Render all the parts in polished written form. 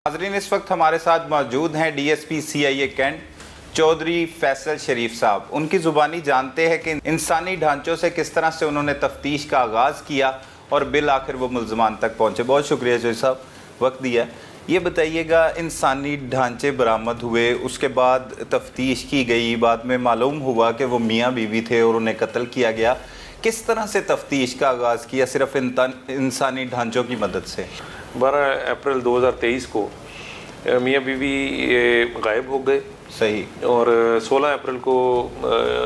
ناظرین اس وقت ہمارے ساتھ موجود ہیں ڈی ایس پی سی آئی اے کینٹ چودھری فیصل شریف صاحب. ان کی زبانی جانتے ہیں کہ انسانی ڈھانچوں سے کس طرح سے انہوں نے تفتیش کا آغاز کیا اور بالآخر وہ ملزمان تک پہنچے. بہت شکریہ چودھری صاحب وقت دیا. یہ بتائیے گا انسانی ڈھانچے برآمد ہوئے, اس کے بعد تفتیش کی گئی, بعد میں معلوم ہوا کہ وہ میاں بیوی تھے اور انہیں قتل کیا گیا. کس طرح سے تفتیش کا آغاز کیا؟ صرف انسانی ڈھانچوں کی مدد سے. 12 اپریل 2023 کو میاں بیوی غائب ہو گئے. صحیح. اور 16 اپریل کو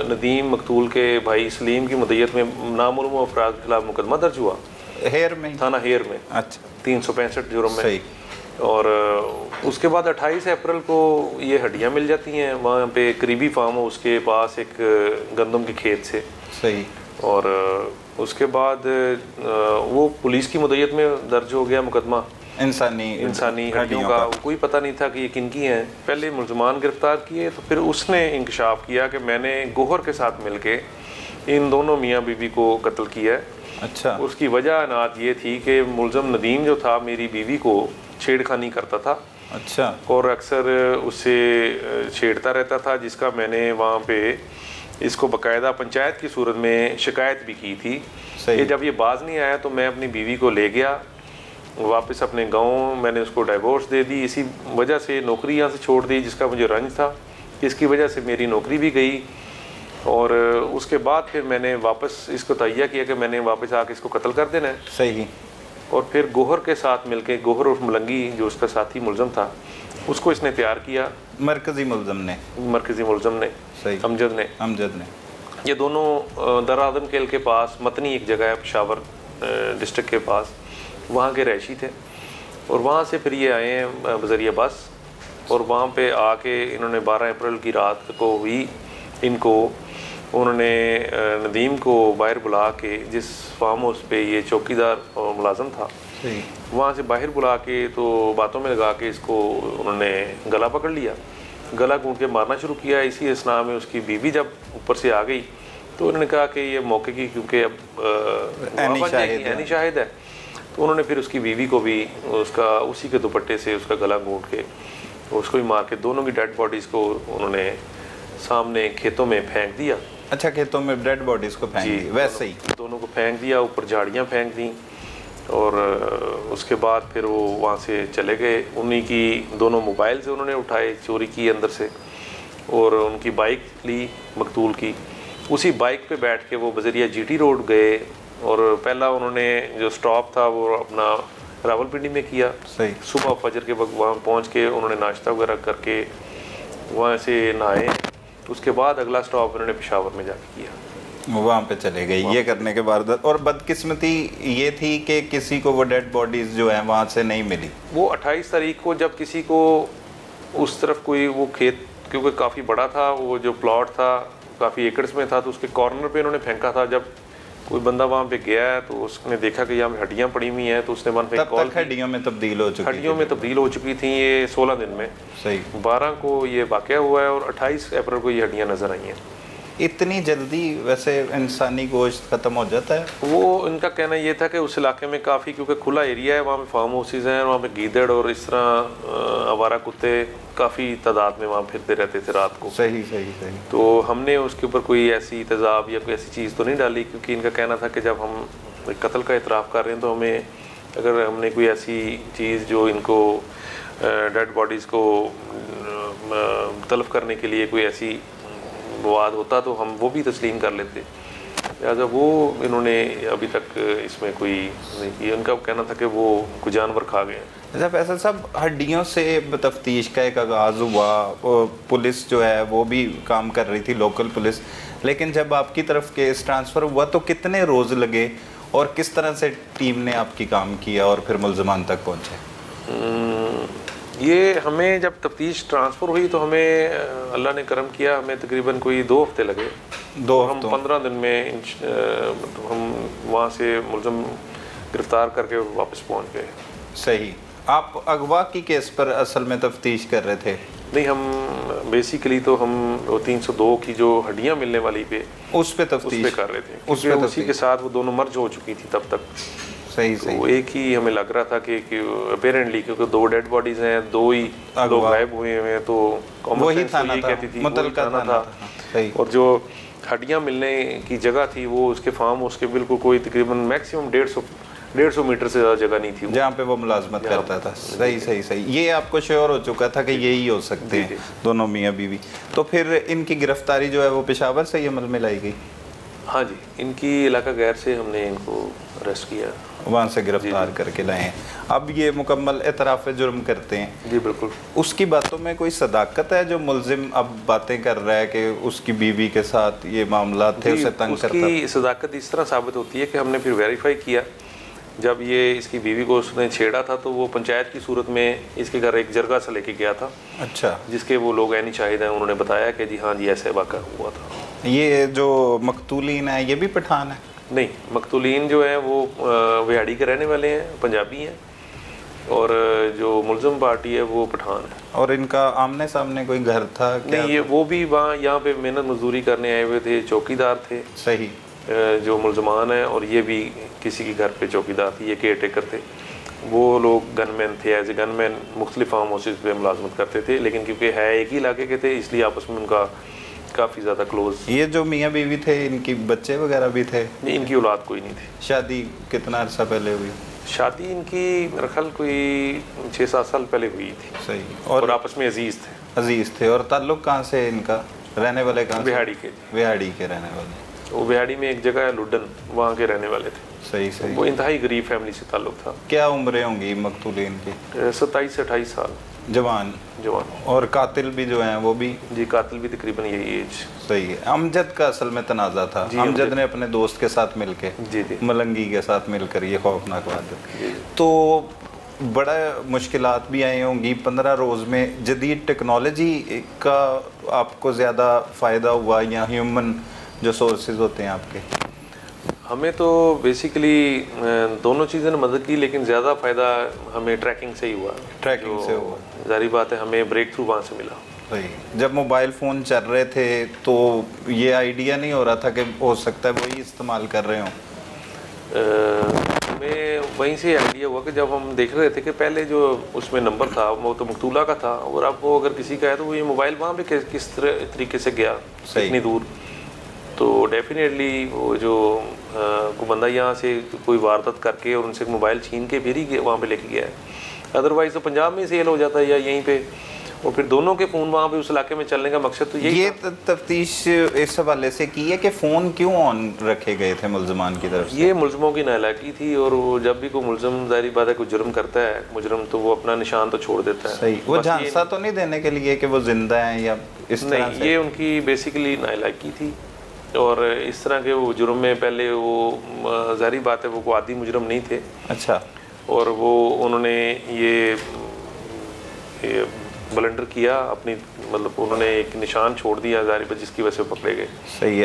ندیم مقتول کے بھائی سلیم کی مدعیت میں نامعلوم افراد کے خلاف مقدمہ درج ہوا ہیر میں, تھانہ ہیر میں. اچھا. 365 جرم میں. صحیح. اور اس کے بعد 28 اپریل کو یہ ہڈیاں مل جاتی ہیں وہاں پہ قریبی فارم ہاؤس کے پاس ایک گندم کے کھیت سے. صحیح. اور اس کے بعد وہ پولیس کی مدعیت میں درج ہو گیا مقدمہ انسانی ہڈیوں کا. کوئی پتہ نہیں تھا کہ یہ کن کی ہیں. پہلے ملزمان گرفتار کیے تو پھر اس نے انکشاف کیا کہ میں نے گوہر کے ساتھ مل کے ان دونوں میاں بیوی کو قتل کیا ہے. اچھا. اس کی وجہ نات یہ تھی کہ ملزم ندیم جو تھا میری بیوی کو چھیڑ خانی کرتا تھا. اچھا. اور اکثر اس سے چھیڑتا رہتا تھا, جس کا میں نے وہاں پہ اس کو باقاعدہ پنچایت کی صورت میں شکایت بھی کی تھی. کہ جب یہ باز نہیں آیا تو میں اپنی بیوی کو لے گیا واپس اپنے گاؤں. میں نے اس کو ڈائیورس دے دی, اسی وجہ سے نوکری یہاں سے چھوڑ دی جس کا مجھے رنج تھا. اس کی وجہ سے میری نوکری بھی گئی. اور اس کے بعد پھر میں نے واپس اس کو تہیہ کیا کہ میں نے واپس آ کے اس کو قتل کر دینا ہے. صحیح. اور پھر گوہر کے ساتھ مل کے, گوہر اور ملنگی جو اس کا ساتھی ملزم تھا, اس کو اس نے تیار کیا. مرکزی ملزم نے امجد نے. یہ دونوں در اعظم کیل کے پاس متنی ایک جگہ ہے پشاور ڈسٹرکٹ کے پاس, وہاں کے رہائشی تھے. اور وہاں سے پھر یہ آئے ہیں بذریعہ بس, اور وہاں پہ آ کے انہوں نے 12 اپریل کی رات کو ہوئی انہوں نے ندیم کو باہر بلا کے, جس فارم ہاؤس پہ یہ چوکیدار اور ملازم تھا, وہاں سے باہر بلا کے تو باتوں میں لگا کے اس کو انہوں نے گلا پکڑ لیا, گلا گھونٹ کے مارنا شروع کیا. اسی اثناء میں اس کی بیوی جب اوپر سے آ گئی تو انہوں نے کہا کہ یہ موقع کی کیونکہ اب عینی شاہد ہے, تو انہوں نے پھر اس کی بیوی کو بھی اس کا اسی کے دوپٹے سے اس کا گلا گھونٹ کے اس کو بھی مار کے دونوں کی ڈیڈ باڈیز کو انہوں نے سامنے کھیتوں میں پھینک دیا. اچھا, کھیتوں میں ڈیڈ باڈیز کو پھینک دی. ویسے ہی دونوں کو پھینک دیا, اوپر جھاڑیاں پھینک دیں. اور اس کے بعد پھر وہ وہاں سے چلے گئے. انہی کی دونوں موبائل سے انہوں نے اٹھائے, چوری کی اندر سے, اور ان کی بائک لی مقتول کی. اسی بائک پہ بیٹھ کے وہ بذریعہ جی ٹی روڈ گئے, اور پہلا انہوں نے جو سٹاپ تھا وہ اپنا راولپنڈی میں کیا. صبح فجر کے وقت وہاں پہنچ کے انہوں نے ناشتہ وغیرہ کر کے وہاں سے نہائے. اس کے بعد اگلا سٹاپ انہوں نے پشاور میں جا کے کیا, وہاں پہ چلے گئے. یہ کرنے کے بعد اور بدقسمتی یہ تھی کہ کسی کو وہ ڈیڈ باڈیز جو ہیں وہاں سے نہیں ملی. وہ 28 تاریخ کو جب کسی کو اس طرف کوئی وہ کھیت کیونکہ کافی بڑا تھا, وہ جو پلاٹ تھا کافی ایکڑس میں تھا, تو اس کے کارنر پہ انہوں نے پھینکا تھا. جب کوئی بندہ وہاں پہ گیا ہے تو اس نے دیکھا کہ یہاں ہڈیاں پڑی ہوئی ہیں, تو اس نے وہاں پہ کال کی. ہڈیوں میں تبدیل ہو چکی تھیں یہ 16 دن میں. صحیح. 12 کو یہ واقعہ ہوا ہے اور 28 اپریل کو یہ ہڈیاں نظر آئی ہیں. اتنی جلدی ویسے انسانی گوشت ختم ہو جاتا ہے؟ وہ ان کا کہنا یہ تھا کہ اس علاقے میں کافی کیونکہ کھلا ایریا ہے, وہاں پہ فارم ہاؤسز ہیں, وہاں پہ گیدڑ اور اس طرح آوارہ کتے کافی تعداد میں وہاں پھرتے رہتے تھے رات کو. صحیح. تو ہم نے اس کے اوپر کوئی ایسی تیزاب یا کوئی ایسی چیز تو نہیں ڈالی, کیونکہ ان کا کہنا تھا کہ جب ہم قتل کا اعتراف کر رہے ہیں تو ہمیں اگر ہم نے کوئی ایسی چیز جو ان کو ڈیڈ باڈیز کو تلف کرنے کے لیے کوئی ایسی مواد ہوتا تو ہم وہ بھی تسلیم کر لیتے. لہٰذا وہ انہوں نے ابھی تک اس میں کوئی نہیں کیا. ان کا کہنا تھا کہ وہ کوئی جانور کھا گئے. اچھا فیصل صاحب, ہڈیوں سے تفتیش کا ایک آغاز ہوا, پولیس جو ہے وہ بھی کام کر رہی تھی, لوکل پولیس, لیکن جب آپ کی طرف کیس ٹرانسفر ہوا تو کتنے روز لگے اور کس طرح سے ٹیم نے آپ کی کام کیا اور پھر ملزمان تک پہنچے؟ یہ ہمیں جب تفتیش ٹرانسفر ہوئی تو ہمیں اللہ نے کرم کیا, ہمیں تقریباً کوئی 2 ہفتے لگے. 2 ہفتے. ہم 15 دن میں ہم وہاں سے ملزم گرفتار کر کے واپس پہنچ گئے. صحیح. آپ اغوا کی کیس پر اصل میں تفتیش کر رہے تھے؟ نہیں, ہم بیسیکلی تو ہم 302 کی جو ہڈیاں ملنے والی پہ اس پہ تفتیش کر رہے تھے, اسی کے ساتھ وہ دونوں مرج ہو چکی تھی تب تک. صحیح صحیح. تو ایک ہی ہمیں لگ رہا تھا کہ اپیرنٹلی کیونکہ 2 ڈیڈ باڈیز ہیں, 2 ہی لوگ غائب ہوئے ہیں, تو وہی تھانا تھا, متعلقہ تھانا تھا. اور جو ہڈیاں ملنے کی جگہ تھی وہ اس کے فارم ہاؤس کے بالکل کوئی تقریباً میکسیمم 150 میٹر سے زیادہ جگہ نہیں تھی جہاں پہ وہ ملازمت کرتا تھا. صحیح صحیح صحیح. یہ آپ کو شیور ہو چکا تھا کہ یہی ہو سکتے ہیں دونوں میاں بیوی. تو پھر ان کی گرفتاری جو ہے وہ پشاور سے ہی عمل میں لائی گئی؟ ہاں جی, ان کی علاقہ غیر سے ہم نے ان کو اریسٹ کیا, وہاں سے گرفتار کر کے لائے ہیں. اب یہ مکمل اعتراف جرم کرتے ہیں. جی بالکل. اس کی باتوں میں کوئی صداقت ہے جو ملزم اب باتیں کر رہا ہے کہ اس کی بیوی کے ساتھ یہ معاملات تھے, اسے تنگ کرتا تھا؟ اس کی صداقت اس طرح ثابت ہوتی ہے کہ ہم نے پھر ویریفائی کیا. جب یہ اس کی بیوی کو اس نے چھیڑا تھا تو وہ پنچایت کی صورت میں اس کے گھر ایک جرگہ سے لے کے گیا تھا. اچھا. جس کے وہ لوگ عینی شاہد ہیں, انہوں نے بتایا کہ جی ہاں جی ایسے واقعہ ہوا تھا. یہ جو مقتولین ہیں یہ بھی پٹھان ہیں؟ نہیں, مقتولین جو ہیں وہ وہاڑی کے رہنے والے ہیں, پنجابی ہیں, اور جو ملزم پارٹی ہے وہ پٹھان ہے. اور ان کا آمنے سامنے کوئی گھر تھا؟ نہیں, یہ وہ بھی وہاں یہاں پہ محنت مزدوری کرنے آئے ہوئے تھے, چوکی دار تھے. صحیح. جو ملزمان ہیں, اور یہ بھی کسی کے گھر پہ چوکی دار تھی, یہ کیئر ٹیکر تھے. وہ لوگ گن مین تھے, ایز اے گن مین مختلف فارم ہاؤسز پہ ملازمت کرتے تھے, لیکن کیونکہ ہے ایک ہی علاقے کے تھے اس لیے آپس میں ان کا کافی زیادہ کلوز. یہ جو میاں بیوی تھے ان کی بچے وغیرہ بھی تھے؟ نہیں, ان کی اولاد کوئی نہیں تھی. شادی کتنا عرصہ پہلے ہوئی؟ شادی ان کی میرا خیال کوئی 6-7 سال پہلے ہوئی تھی. صحیح. اور آپس میں عزیز تھے. عزیز تھے. اور تعلق کہاں سے ان کا؟ رہنے والے کہاں سے؟ وہاڑی کے. وہاڑی کے رہنے والے. وہ وہاڑی میں ایک جگہ ہے لڈن, وہاں کے رہنے والے تھے. صحیح صحیح. وہ انتہائی غریب فیملی سے تعلق تھا. کیا عمریں ہوں گی مقتولین کی؟ 27 سے 28 سال. جوان. اور قاتل بھی جو ہیں وہ بھی؟ جی قاتل بھی تقریباً یہی ایج. صحیح ہے. امجد کا اصل میں تنازع تھا. امجد نے اپنے دوست کے ساتھ مل کے, ملنگی کے ساتھ مل کر یہ خوفناک واقعہ. تو بڑا مشکلات بھی آئی ہوں گی 15 روز میں. جدید ٹیکنالوجی کا آپ کو زیادہ فائدہ ہوا یا ہیومن جو سورسز ہوتے ہیں آپ کے؟ ہمیں تو بیسیکلی دونوں چیزیں نے مدد کی, لیکن زیادہ فائدہ ہمیں ٹریکنگ سے ہی ہوا. ٹریکنگ سے ہوا. ظاہری بات ہے, ہمیں بریک تھرو وہاں سے ملا. صحیح. جب موبائل فون چل رہے تھے تو یہ آئیڈیا نہیں ہو رہا تھا کہ ہو سکتا ہے وہی استعمال کر رہے ہوں؟ ہمیں وہیں سے آئیڈیا ہوا کہ جب ہم دیکھ رہے تھے کہ پہلے جو اس میں نمبر تھا وہ تو مقتولہ کا تھا, اور اب وہ اگر کسی کا ہے تو وہ یہ موبائل وہاں پہ کس طریقے سے گیا, اتنی دور. تو ڈیفینیٹلی وہ جو کوئی بندہ یہاں سے کوئی واردات کر کے اور ان سے موبائل چھین کے پھر ہی وہاں پہ لے کے گیا ہے. ادروائز تو پنجاب میں سیل ہو جاتا ہے یا یہیں پہ, اور پھر دونوں کے فون وہاں پہ اس علاقے میں چلنے کا مقصد تو یہی. یہ تفتیش اس حوالے سے کی ہے کہ فون کیوں آن رکھے گئے تھے ملزمان کی طرف سے؟ یہ ملزموں کی نالاکی تھی, اور وہ جب بھی کوئی ملزم ظاہری بات ہے کوئی جرم کرتا ہے مجرم, تو وہ اپنا نشان تو چھوڑ دیتا ہے. صحیح. وہ جھانسا تو نہیں دینے کے لیے کہ وہ زندہ ہیں یا اس طرح سے؟ نہیں, یہ ان کی بیسیکلی نالاکی تھی, اور اس طرح کے وہ جرم میں پہلے وہ ظاہری بات ہے وہ کوئی عادی مجرم نہیں تھے. اچھا. اور وہ انہوں نے یہ بلنڈر کیا اپنی, مطلب انہوں نے ایک نشان چھوڑ دیا ظاہری بات جس کی وجہ سے پکڑے گئے. صحیح ہے.